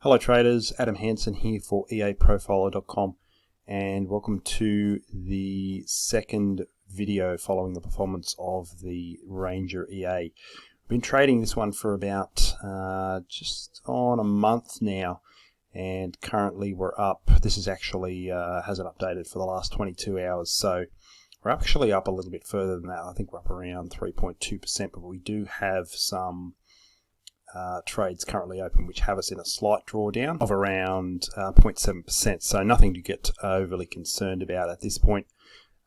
Hello traders, Adam Hansen here for eaprofiler.com and welcome to the second video following the performance of the Ranger EA. I've been trading this one for about just on a month now, and currently we're up. This is actually hasn't updated for the last 22 hours, so we're actually up a little bit further than that. I think we're up around 3.2%, but we do have some trades currently open which have us in a slight drawdown of around 0.7%, so nothing to get overly concerned about at this point.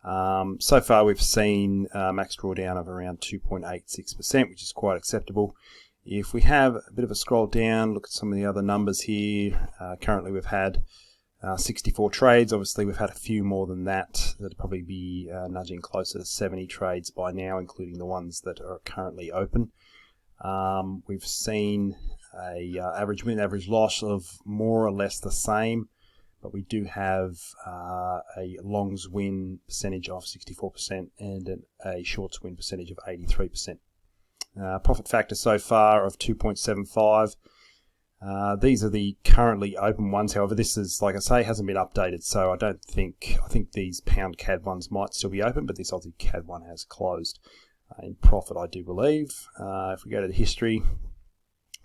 So far we've seen max drawdown of around 2.86%, which is quite acceptable. If we have a bit of a scroll down, look at some of the other numbers here. Currently we've had 64 trades. Obviously we've had a few more than that. That'd probably be nudging closer to 70 trades by now, including the ones that are currently open. We've seen a average win, average loss of more or less the same, but we do have a longs win percentage of 64% and a shorts win percentage of 83%. Profit factor so far of 2.75. These are the currently open ones. However, this is, like I say, hasn't been updated, so I think these pound CAD ones might still be open, but this Aussie CAD one has closed. In profit, I do believe. If we go to the history,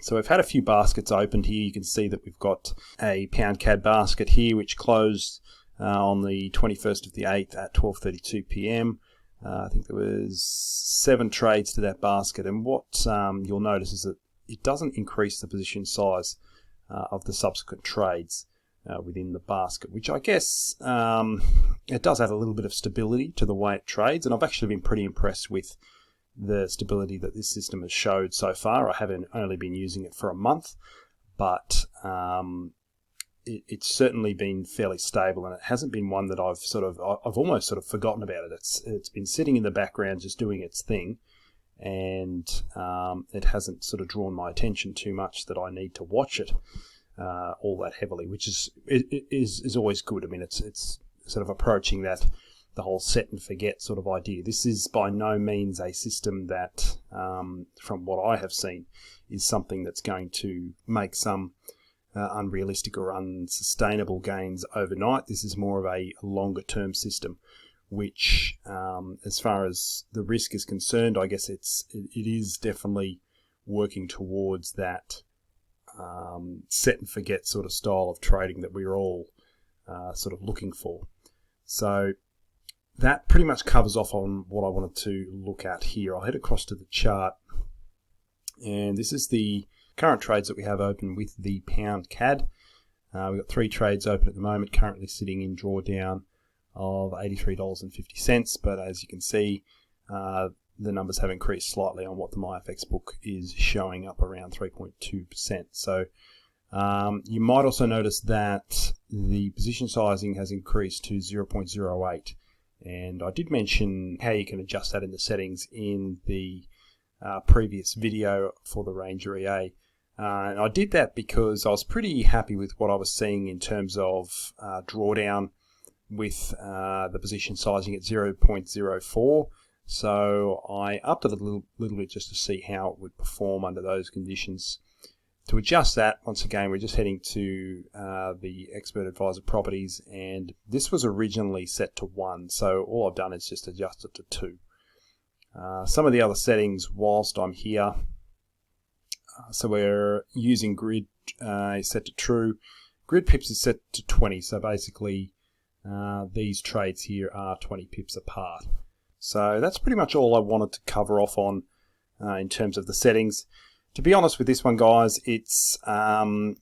so we've had a few baskets opened here. You can see that we've got a pound CAD basket here which closed on the 21st of the 8th at 12:32 p.m. I think there was 7 trades to that basket, and what you'll notice is that it doesn't increase the position size of the subsequent trades within the basket, which I guess it does add a little bit of stability to the way it trades, and I've actually been pretty impressed with the stability that this system has showed so far. I haven't only been using it for a month, but it's certainly been fairly stable, and it hasn't been one that I've almost sort of forgotten about it. It's been sitting in the background just doing its thing, and it hasn't sort of drawn my attention too much that I need to watch it all that heavily, which is always good. I mean, it's sort of approaching that the whole set and forget sort of idea. This is by no means a system that, from what I have seen, is something that's going to make some unrealistic or unsustainable gains overnight. This is more of a longer term system, which, as far as the risk is concerned, I guess it is definitely working towards that set and forget sort of style of trading that we're all sort of looking for. So that pretty much covers off on what I wanted to look at here. I'll head across to the chart, and this is the current trades that we have open with the pound CAD. We've got 3 trades open at the moment, currently sitting in drawdown of $83.50, but as you can see, the numbers have increased slightly on what the MyFX book is showing, up around 3.2%. So you might also notice that the position sizing has increased to 0.08, and I did mention how you can adjust that in the settings in the previous video for the Ranger EA. And I did that because I was pretty happy with what I was seeing in terms of drawdown with the position sizing at 0.04. So I upped it a little bit just to see how it would perform under those conditions. To adjust that, once again, we're just heading to the Expert Advisor properties, and this was originally set to 1, so all I've done is just adjust it to 2. Some of the other settings whilst I'm here, so we're using grid is set to true. Grid pips is set to 20, so basically these trades here are 20 pips apart. So that's pretty much all I wanted to cover off on in terms of the settings. To be honest with this one, guys, it's there's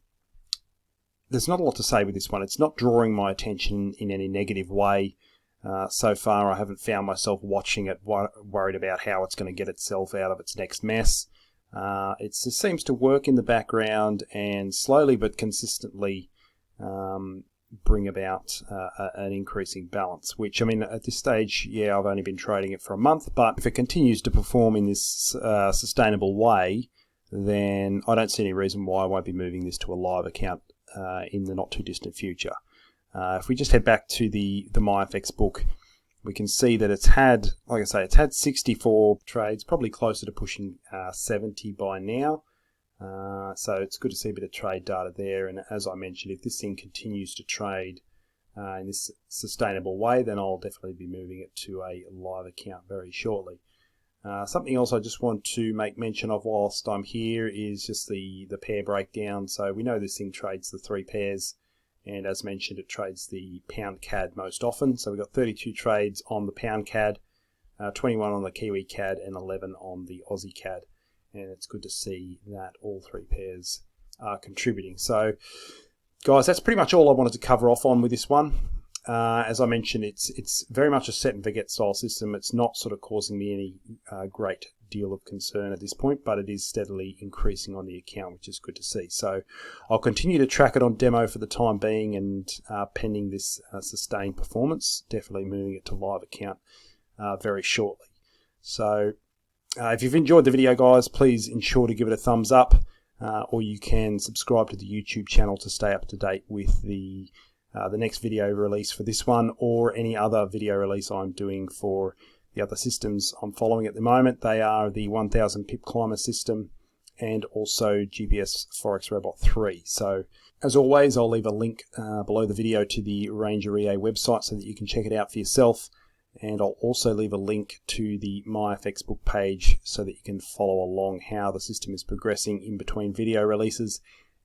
not a lot to say with this one. It's not drawing my attention in any negative way. So far, I haven't found myself watching it worried about how it's going to get itself out of its next mess. It seems to work in the background and slowly but consistently bring about an increasing balance, which, I mean, at this stage, yeah, I've only been trading it for a month, but if it continues to perform in this sustainable way, then I don't see any reason why I won't be moving this to a live account in the not too distant future. If we just head back to the MyFX book, we can see that it's had, like I say, it's had 64 trades, probably closer to pushing 70 by now. So it's good to see a bit of trade data there. And as I mentioned, if this thing continues to trade in this sustainable way, then I'll definitely be moving it to a live account very shortly. Something else I just want to make mention of whilst I'm here is just the pair breakdown. So we know this thing trades the 3 pairs, and as mentioned, it trades the pound CAD most often. So we've got 32 trades on the pound CAD, 21 on the Kiwi CAD, and 11 on the Aussie CAD. And it's good to see that all 3 pairs are contributing. So guys, that's pretty much all I wanted to cover off on with this one. As I mentioned, it's very much a set and forget style system. It's not sort of causing me any great deal of concern at this point, but it is steadily increasing on the account, which is good to see. So I'll continue to track it on demo for the time being, and pending this sustained performance, definitely moving it to live account very shortly. So if you've enjoyed the video, guys, please ensure to give it a thumbs up, or you can subscribe to the YouTube channel to stay up to date with the next video release for this one, or any other video release I'm doing for the other systems I'm following at the moment. They are the 1000 pip climber system and also GPS Forex Robot 3. So as always, I'll leave a link below the video to the Ranger EA website so that you can check it out for yourself. And I'll also leave a link to the MyFX book page so that you can follow along how the system is progressing in between video releases.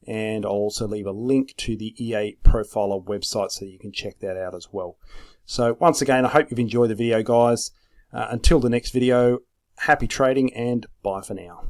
And I'll also leave a link to the EA Profiler website so that you can check that out as well. So once again, I hope you've enjoyed the video, guys. Until the next video, happy trading and bye for now.